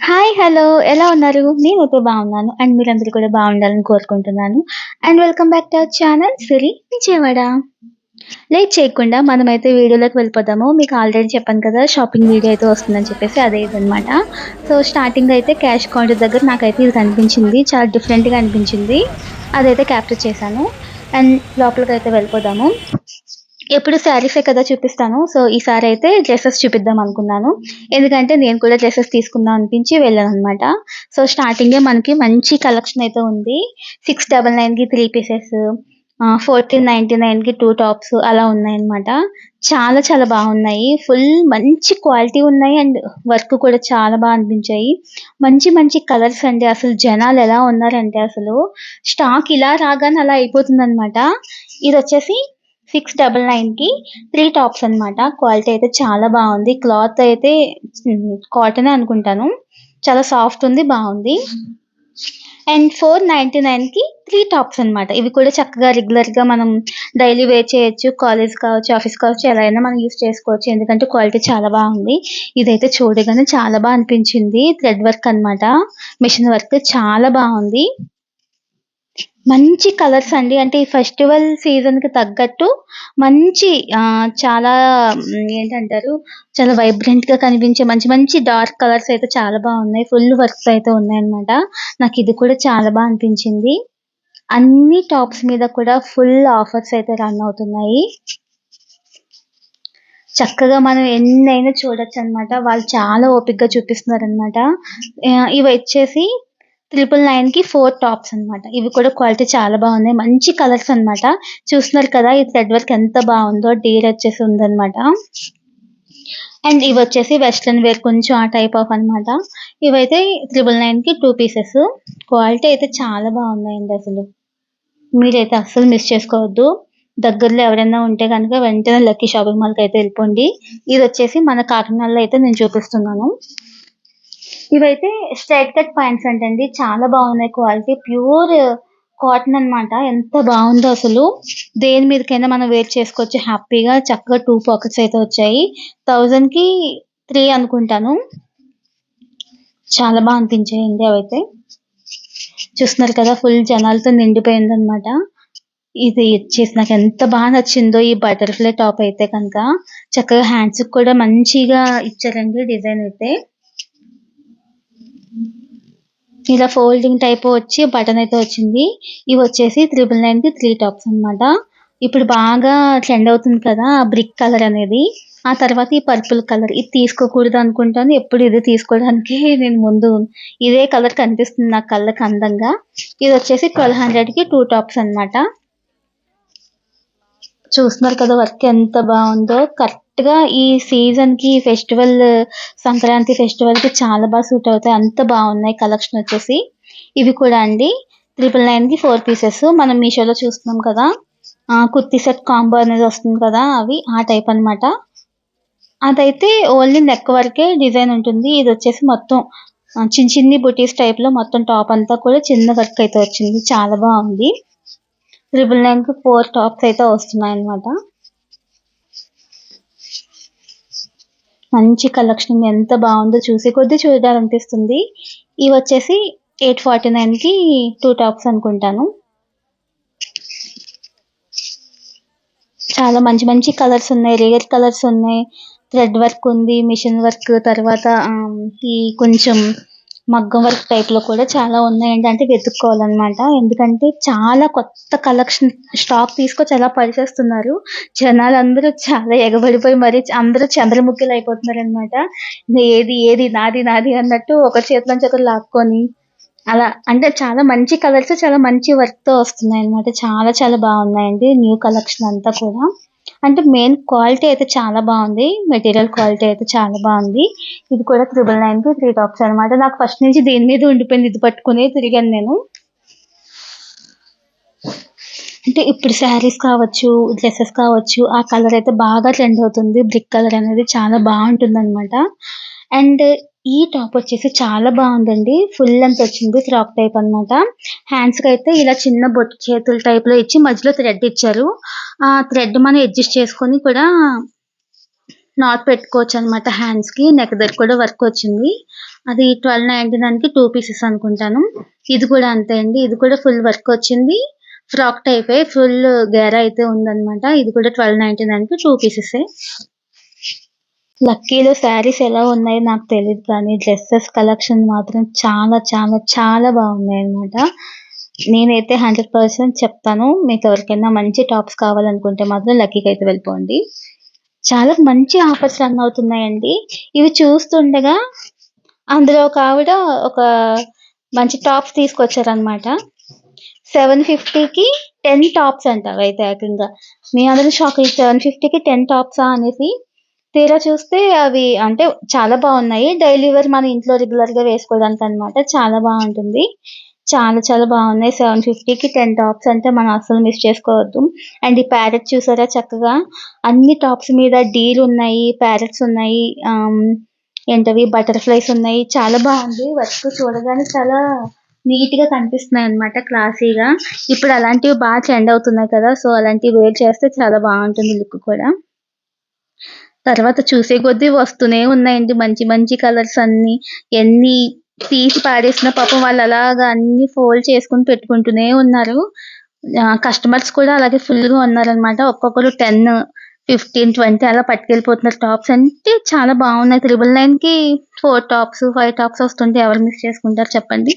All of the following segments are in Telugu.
హాయ్! హలో! ఎలా ఉన్నారు? నేనైతే బాగున్నాను. అండ్ మీరందరూ కూడా బాగుండాలని కోరుకుంటున్నాను. And welcome back to our channel Siri Vijayawada. Late చేయకుండా మనమైతే వీడియోలోకి వెళ్ళిపోదాము. మీకు ఆల్రెడీ చెప్పాను కదా! షాపింగ్ వీడియో అయితే వస్తుందని చెప్పేసి అదే ఇదనమాట. సో, స్టార్టింగ్ అయితే క్యాష్ కౌంటర్ దగ్గర నాకైతే ఇది కనిపించింది. చాలా డిఫరెంట్‌గా అనిపించింది. అదైతే క్యాప్చర్ చేశాను. అండ్ లోపలికైతే వెళ్ళిపోదాము. ఎప్పుడు శారీసే కదా చూపిస్తాను. సో, ఈసారైతే డ్రెసెస్ చూపిద్దాం అనుకున్నాను. ఎందుకంటే నేను కూడా డ్రెసెస్ తీసుకుందాం అనిపించి వెళ్ళాననమాట. సో, స్టార్టింగే మనకి మంచి కలెక్షన్ అయితే ఉంది. 699కి 3 పీసెస్, 1499కి 2 టాప్స్ అలా ఉన్నాయన్నమాట. చాలా చాలా బాగున్నాయి. ఫుల్ మంచి క్వాలిటీ ఉన్నాయి. అండ్ వర్క్ కూడా చాలా అనిపించాయి. మంచి మంచి కలర్స్ అండి. అసలు జనాలు ఎలా ఉన్నారంటే అసలు స్టాక్ ఇలా రాగానే అలా అయిపోతుందన్నమాట. ఇదొచ్చేసి 699కి 3 టాప్స్ అన్నమాట. క్వాలిటీ అయితే చాలా బావుంది. క్లాత్ అయితే కాటనే అనుకుంటాను. చాలా సాఫ్ట్ ఉంది. బావుంది. అండ్ 499కి 3 టాప్స్ అన్నమాట. ఇవి కూడా చక్కగా రెగ్యులర్‌గా మనం డైలీ వేర్ చేయొచ్చు. కాలేజ్ కావచ్చు, ఆఫీస్ కావచ్చు ఎలా అయినా మనం యూజ్ చేసుకోవచ్చు. ఎందుకంటే క్వాలిటీ చాలా బావుంది. ఇదైతే చూడగానే చాలా అనిపించింది. థ్రెడ్ వర్క్ అన్నమాట. మిషన్ వర్క్ చాలా బావుంది. మంచి కలర్స్ అండి. అంటే ఈ ఫెస్టివల్ సీజన్‌కి తగ్గట్టు మంచి చాలా ఏంటంటారు, చాలా వైబ్రెంట్‌గా కనిపించే మంచి మంచి డార్క్ కలర్స్ అయితే చాలా బావున్నాయి. ఫుల్ వర్క్స్ అయితే ఉన్నాయన్నమాట. నాకిది కూడా చాలా అనిపించింది. అన్ని టాప్స్ మీద కూడా ఫుల్ ఆఫర్స్ అయితే రన్ అవుతున్నాయి. చక్కగా మనం ఎన్నైనా చూడొచ్చనమాట. వాళ్ళు చాలా ఓపికగా చూపిస్తున్నారనమాట. ఇవొచ్చేసి 999కి 4 టాప్స్ అన్నమాట. ఇవి కూడా క్వాలిటీ చాలా బాగున్నాయి. మంచి కలర్స్ అన్నమాట. చూస్తున్నారు కదా! ఈ థ్రెడ్ వర్క్ ఎంత బావుందో. డీల్ వచ్చేసి ఉందన్నమాట. అండ్ ఇవొచ్చేసి వెస్టర్న్ వేర్ కొంచెం ఆ టైప్ ఆఫ్ అన్నమాట. ఇవైతే 999కి 2 పీసెస్. క్వాలిటీ అయితే చాలా బాగున్నాయండి అసలు. మీరైతే అస్సలు మిస్ చేసుకోవద్దు. దగ్గరలో ఎవరైనా ఉంటే గనుక వెంటనే లక్కీ షాపింగ్ మాల్‌కైతే ఎళ్ళిపోండి. ఇదొచ్చేసి మన కాకినాడలో అయితే నేను చూపిస్తున్నాను. ఇవైతే స్ట్రెయిట్ కట్ పాయింట్స్ అంటండి. చాలా బాగున్నాయి క్వాలిటీ. ప్యూర్ కాటన్ అన్నమాట. ఎంత బావుందో అసలు. దేని మీదకైనా మనం వేర్ చేసుకోవచ్చు హ్యాపీగా. చక్కగా 2 పాకెట్స్ అయితే వచ్చాయి. 1000కి 3 అనుకుంటాను. చాలా అనిపించాయండి అవైతే. చూస్తున్నారు కదా! ఫుల్ జనాలతో నిండిపోయిందన్నమాట. ఇది వచ్చేసి నాకెంత నచ్చిందో ఈ బటర్‌ఫ్లై టాప్ అయితే కనుక. చక్కగా హ్యాండ్స్‌కి కూడా మంచిగా ఇచ్చారండి డిజైన్ అయితే. ఇలా ఫోల్డింగ్ టైప్ వచ్చి బటన్ అయితే వచ్చింది. ఇవొచ్చేసి 999కి 3 టాప్స్ అన్నమాట. ఇప్పుడు బాగా ట్రెండ్ అవుతుంది కదా! బ్రిక్ కలర్ అనేది. ఆ తర్వాత ఈ పర్పుల్ కలర్ ఇది తీసుకోకూడదు అనుకుంటాను. ఎప్పుడు ఇదే తీసుకోవడానికి నేను ముందు ఇదే కలర్ కనిపిస్తుంది నా కళ్ళకి అందంగా. ఇదొచ్చేసి 1200కి 2 టాప్స్ అన్నమాట. చూస్తున్నారు కదా! వర్క్ ఎంత బావుందో. కరెక్ట్‌గా ఈ సీజన్‌కి ఫెస్టివల్ సంక్రాంతి ఫెస్టివల్‌కి చాలా సూట్ అవుతాయి. అంత బావున్నాయి కలెక్షన్ వచ్చేసి. ఇవి కూడా అండి 999కి 4 పీసెస్. మనం మీషోలో చూస్తున్నాం కదా! కుర్తీ సెట్ కాంబో అనేది వస్తుంది కదా! అవి ఆ టైప్ అన్నమాట. అదైతే ఓన్లీ నెక్ వరకే డిజైన్ ఉంటుంది. ఇదొచ్చేసి మొత్తం చిన్ని బుటీస్ టైప్‌లో మొత్తం టాప్ అంతా కూడా చిన్న వర్క్ అయితే వచ్చింది. చాలా బావుంది. 999కి 4 టాప్స్ అయితే వస్తున్నాయన్నమాట. మంచి కలెక్షన్ ఎంత బావుందో చూసే కొద్దీ చూడాలనిపిస్తుంది. ఇవొచ్చేసి 849కి 2 టాప్స్ అనుకుంటాను. చాలా మంచి మంచి కలర్స్ ఉన్నాయి. రేర్ కలర్స్ ఉన్నాయి. థ్రెడ్ వర్క్ ఉంది. మిషన్ వర్క్ తర్వాత ఈ కొంచెం మగ్గం వర్క్ టైప్‌లో కూడా చాలా ఉన్నాయండి. అంటే వెతుక్కోవాలన్నమాట. ఎందుకంటే చాలా కొత్త కలెక్షన్ స్టాక్ తీసుకొచ్చి అలా పరిచేస్తున్నారు. జనాలందరూ చాలా ఎగబడిపోయి మరి అందరూ చంద్రముఖిలయిపోతున్నారన్నమాట. ఏది ఏది నాది నాది అన్నట్టు ఒకరి చేతిలోంచి ఒకరు లాక్కొని అలా అంటే చాలా మంచి కలర్స్, చాలా మంచి వర్క్‌తో వస్తున్నాయన్నమాట. చాలా చాలా బావున్నాయండి. న్యూ కలెక్షన్ అంతా కూడా. అంటే మెయిన్ క్వాలిటీ అయితే చాలా బావుంది. మెటీరియల్ క్వాలిటీ అయితే చాలా బావుంది. ఇది కూడా 999కి 3 టాప్స్ అన్నమాట. నాకు ఫస్ట్ నుంచి దీని మీద ఉండిపోయింది. ఇది పట్టుకునే తిరిగాను నేను. అంటే ఇప్పుడు శారీస్ కావచ్చు, డ్రెసెస్ కావచ్చు, ఆ కలర్ అయితే బాగా ట్రెండ్ అవుతుంది. బ్రిక్ కలర్ అనేది చాలా బావుంటుందన్నమాట. అండ్ ఈ టాప్ వచ్చేసి చాలా బావుందండి. ఫుల్ లెంత్ వచ్చింది. ఫ్రాక్ టైప్ అన్నమాట. హ్యాండ్స్‌కైతే ఇలా చిన్న బొట్టు చేతుల టైప్‌లో ఇచ్చి మధ్యలో థ్రెడ్ ఇచ్చారు. ఆ థ్రెడ్ మనం అడ్జస్ట్ చేసుకొని కూడా నాట్ పెట్టుకోవచ్చు అనమాట హ్యాండ్స్ కి. నెక్ దగ్గర కూడా వర్క్ వచ్చింది. అది 12.99 కి 2 పీసెస్ అనుకుంటాను. ఇది కూడా అంతే అండి. ఇది కూడా ఫుల్ వర్క్ వచ్చింది. ఫ్రాక్ టైపే ఫుల్ గేరా అయితే ఉందన్నమాట. ఇది కూడా 12.99 కి 2 పీసెస్. లక్కీలో శారీస్ ఎలా ఉన్నాయో నాకు తెలీదు కానీ డ్రెస్సెస్ కలెక్షన్ మాత్రం చాలా చాలా చాలా బాగున్నాయి అన్నమాట. నేనైతే 100% చెప్తాను. మీకు ఎవరికైనా మంచి టాప్స్ కావాలనుకుంటే మాత్రం లక్కీకి అయితే వెళ్ళిపోండి. చాలా మంచి ఆఫర్స్ రన్ అవుతున్నాయండి. ఇవి చూస్తుండగా అందులో ఒక ఆవిడ ఒక మంచి టాప్స్ తీసుకొచ్చారనమాట. 750కి 10 టాప్స్ అంట అవైతే ఏకంగా. మేమందరం షాక్ అయ్యి 750కి 10 టాప్సా అనేసి. తీరా చూస్తే అవి అంటే చాలా బాగున్నాయి. డైలీ వేర్ మన ఇంట్లో రెగ్యులర్‌గా వేసుకోవడానికి అన్నమాట. చాలా బాగుంటుంది. చాలా చాలా బాగున్నాయి. 750కి 10 టాప్స్ అంటే మనం అస్సలు మిస్ చేసుకోవద్దు. అండ్ ఈ ప్యారెట్ చూసారా చక్కగా అన్ని టాప్స్ మీద డీల్ ఉన్నాయి. ప్యారెట్స్ ఉన్నాయి. ఏంటవి బటర్‌ఫ్లైస్ ఉన్నాయి. చాలా బాగుంది. వర్క్ చూడగానే చాలా నీట్‌గా కనిపిస్తున్నాయన్నమాట క్లాసీగా. ఇప్పుడు అలాంటివి బాగా ట్రెండ్ అవుతున్నాయి కదా! సో, అలాంటివి వేర్ చేస్తే చాలా బాగుంటుంది లుక్ కూడా. తర్వాత చూసే కొద్దీ వస్తూనే ఉన్నాయండి మంచి మంచి కలర్స్ అన్నీ. ఎన్ని తీసి పాడేసినా పాపం వాళ్ళు అలాగా అన్ని ఫోల్డ్ చేసుకొని పెట్టుకుంటూనే ఉన్నారు. కస్టమర్స్ కూడా అలాగే ఫుల్‌గా ఉన్నారనమాట. ఒక్కొక్కరు 10, 15, 20 అలా పట్టుకెళ్ళిపోతున్నారు టాప్స్. అంటే చాలా బాగున్నాయి. 999కి 4 టాప్స్, 5 టాప్స్ వస్తుంటే ఎవరు మిస్ చేసుకుంటారు చెప్పండి.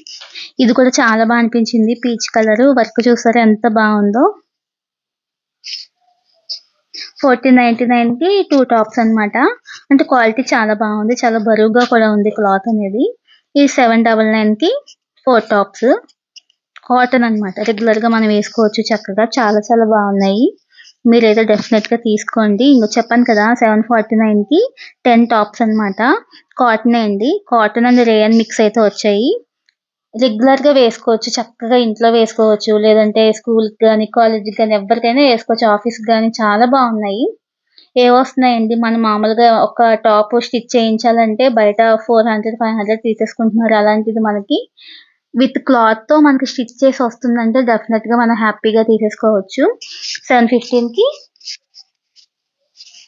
ఇది కూడా చాలా బా అనిపించింది. పీచ్ కలరు వర్క్ చూసారా ఎంత బాగుందో. 1499కి 2 టాప్స్ అన్నమాట. అంటే క్వాలిటీ చాలా బాగుంది. చాలా బరువుగా కూడా ఉంది క్లాత్ అనేది. ఇది 799కి 4 టాప్స్. కాటన్ అన్నమాట. రెగ్యులర్‌గా మనం వేసుకోవచ్చు చక్కగా. చాలా చాలా బాగున్నాయి. మీరైతే డెఫినెట్‌గా తీసుకోండి. ఇంగ చెప్పాను కదా 749కి 10 టాప్స్ అన్నమాట. కాటనే అండి. కాటన్ అండ్ రేయన్ మిక్స్ అయితే వచ్చాయి. రెగ్యులర్‌గా వేసుకోవచ్చు. చక్కగా ఇంట్లో వేసుకోవచ్చు. లేదంటే స్కూల్‌కి గాని, కాలేజ్‌కి గాని ఎవ్వరికైనా వేసుకోవచ్చు. ఆఫీస్‌కి గాని చాలా బాగున్నాయి. ఏవొస్తున్నాయండి మనం మామూలుగా ఒక టాప్ స్టిచ్ చేయించాలంటే బయట 400, 500 తీసేసుకుంటున్నారు. అలాంటిది మనకి విత్ క్లాత్‌తో మనకి స్టిచ్ చేసి వస్తుందంటే డెఫినిట్‌గా మనం హ్యాపీగా తీసేసుకోవచ్చు. 715కి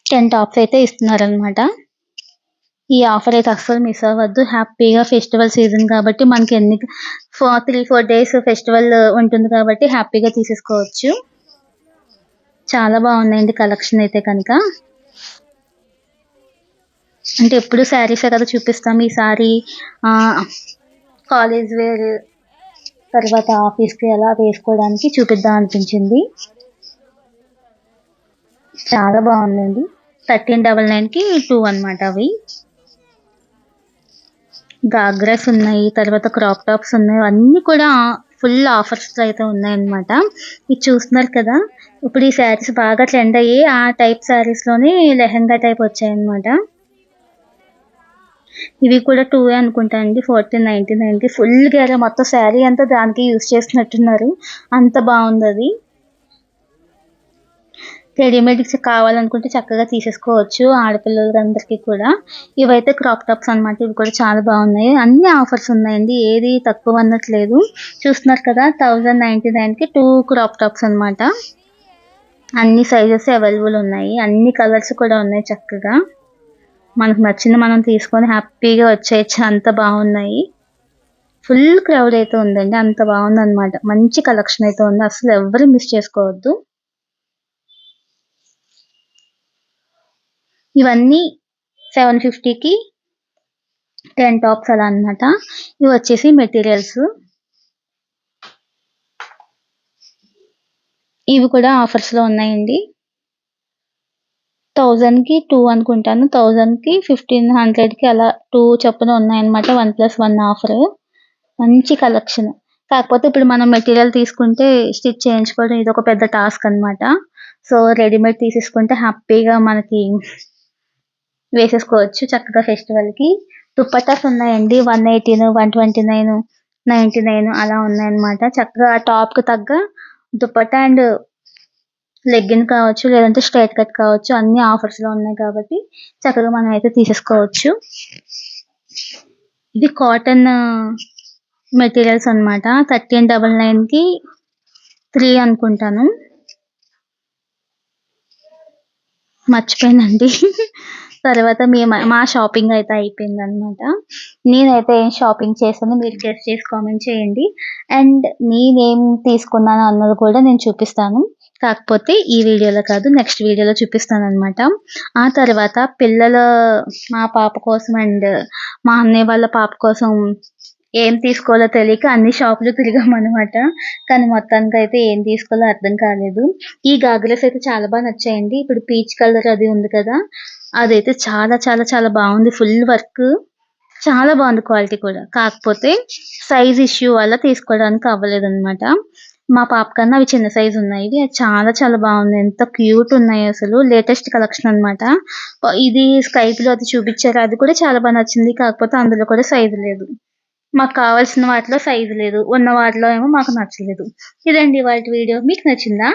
10 టాప్స్ అయితే ఇస్తున్నారనమాట. ఈ ఆఫర్ అయితే అస్సలు మిస్ అవ్వద్దు. హ్యాపీగా ఫెస్టివల్ సీజన్ కాబట్టి మనకి 3, 4 డేస్ ఫెస్టివల్ ఉంటుంది కాబట్టి హ్యాపీగా తీసేసుకోవచ్చు. చాలా బాగున్నాయండి కలెక్షన్ అయితే కనుక. అంటే ఎప్పుడు శారీసే కదా చూపిస్తాం. ఈసారి కాలేజ్ వేర్ తర్వాత ఆఫీస్‌కి అలా వేసుకోవడానికి చూపిద్దాం అనిపించింది. చాలా బాగుందండి. 1399కి 2 అన్నమాట అవి. గాగ్రాస్ ఉన్నాయి. తర్వాత క్రాప్ టాప్స్ ఉన్నాయి. అన్నీ కూడా ఫుల్ ఆఫర్స్‌లో అయితే ఉన్నాయన్నమాట. ఇది చూస్తున్నారు కదా! ఇప్పుడు ఈ శారీస్ బాగా ట్రెండ్ అయ్యి ఆ టైప్ శారీస్‌లోనే లెహెంగా టైప్ వచ్చాయన్నమాట. ఇవి కూడా 2 అనుకుంటా అండి. 1499కి ఫుల్ గేరా మొత్తం శారీ అంతా దానికే యూజ్ చేసినట్టున్నారు. అంత బావుందది. రెడీమేడ్స్ కావాలనుకుంటే చక్కగా తీసేసుకోవచ్చు ఆడపిల్లలందరికీ కూడా. ఇవైతే క్రాప్ టాప్స్ అన్నమాట. ఇవి కూడా చాలా బాగున్నాయి. అన్ని ఆఫర్స్ ఉన్నాయండి. ఏది తక్కువ అన్నట్లేదు. చూస్తున్నారు కదా 1099కి 2 క్రాప్ టాప్స్ అన్నమాట. అన్ని సైజెస్ అవైలబుల్ ఉన్నాయి. అన్ని కలర్స్ కూడా ఉన్నాయి చక్కగా. మనకు నచ్చింది మనం తీసుకొని హ్యాపీగా వచ్చేయచ్చు. అంత బాగున్నాయి. ఫుల్ క్రౌడ్ అయితే ఉందండి. అంత బాగుందన్నమాట. మంచి కలెక్షన్ అయితే ఉంది. అసలు ఎవ్వరు మిస్ చేసుకోవద్దు. ఇవన్నీ 750కి 10 టాప్స్ అలా అన్నమాట. ఇవి వచ్చేసి మెటీరియల్స్. ఇవి కూడా ఆఫర్స్‌లో ఉన్నాయండి. 1000కి 2 అనుకుంటాను. 1000కి 1500కి అలా 2 చొప్పున ఉన్నాయన్నమాట. 1+1 ఆఫర్. మంచి కలెక్షన్. కాకపోతే ఇప్పుడు మనం మెటీరియల్ తీసుకుంటే స్టిచ్ చేయించుకోవడం ఇదొక పెద్ద టాస్క్ అన్నమాట. సో, రెడీమేడ్ తీసేసుకుంటే హ్యాపీగా మనకి వేసేసుకోవచ్చు చక్కగా ఫెస్టివల్‌కి. దుపట్టాస్ ఉన్నాయండి. 118, 129, 99 అలా ఉన్నాయన్నమాట. చక్కగా టాప్‌కి తగ్గ దుపట్టా అండ్ లెగ్గిన్ కావచ్చు, లేదంటే స్ట్రెయిట్ కట్ కావచ్చు. అన్నీ ఆఫర్స్‌లో ఉన్నాయి కాబట్టి చక్కగా మనం అయితే తీసేసుకోవచ్చు. ఇది కాటన్ మెటీరియల్స్ అన్నమాట. 1399కి 3 అనుకుంటాను. మర్చిపోయానండి. తర్వాత మా షాపింగ్ అయితే అయిపోయిందనమాట. నేనైతే ఏం షాపింగ్ చేశానో మీరు గెస్ చేసి కామెంట్ చేయండి. అండ్ నేనేం తీసుకున్నాను అన్నది కూడా నేను చూపిస్తాను. కాకపోతే ఈ వీడియోలో కాదు, నెక్స్ట్ వీడియోలో చూపిస్తాననమాట. ఆ తర్వాత మా పాప కోసం అండ్ మా అన్నయ్య వాళ్ళ పాప కోసం ఏం తీసుకోవాలో తెలియక అన్ని షాపులు తిరిగామనమాట. కానీ మొత్తానికైతే ఏం తీసుకోవాలో అర్థం కాలేదు. ఈ గాగ్రాస్ అయితే చాలా నచ్చాయండి. ఇప్పుడు పీచ్ కలర్ అది ఉంది కదా! అదైతే చాలా చాలా చాలా బావుంది. Full work. చాలా బావుంది క్వాలిటీ కూడా. కాకపోతే సైజ్ ఇష్యూ వల్ల తీసుకోవడానికి అవ్వలేదనమాట. మా పాప కన్నా అవి చిన్న సైజ్ ఉన్నాయి. అది చాలా చాలా బావుంది. ఎంత క్యూట్ ఉన్నాయసలు. లేటెస్ట్ కలెక్షన్ అనమాట. ఇది స్కై బ్లూ అది చూపిచ్చారు. అది కూడా చాలా నచ్చింది. కాకపోతే అందులో కూడా సైజ్ లేదు. మాకు కావాల్సిన వాటిలో సైజ్ లేదు. ఉన్న వాటిలో ఏమో మాకు నచ్చలేదు. ఇదండి ఇవాల్టి వీడియో. మీకు నచ్చిందా?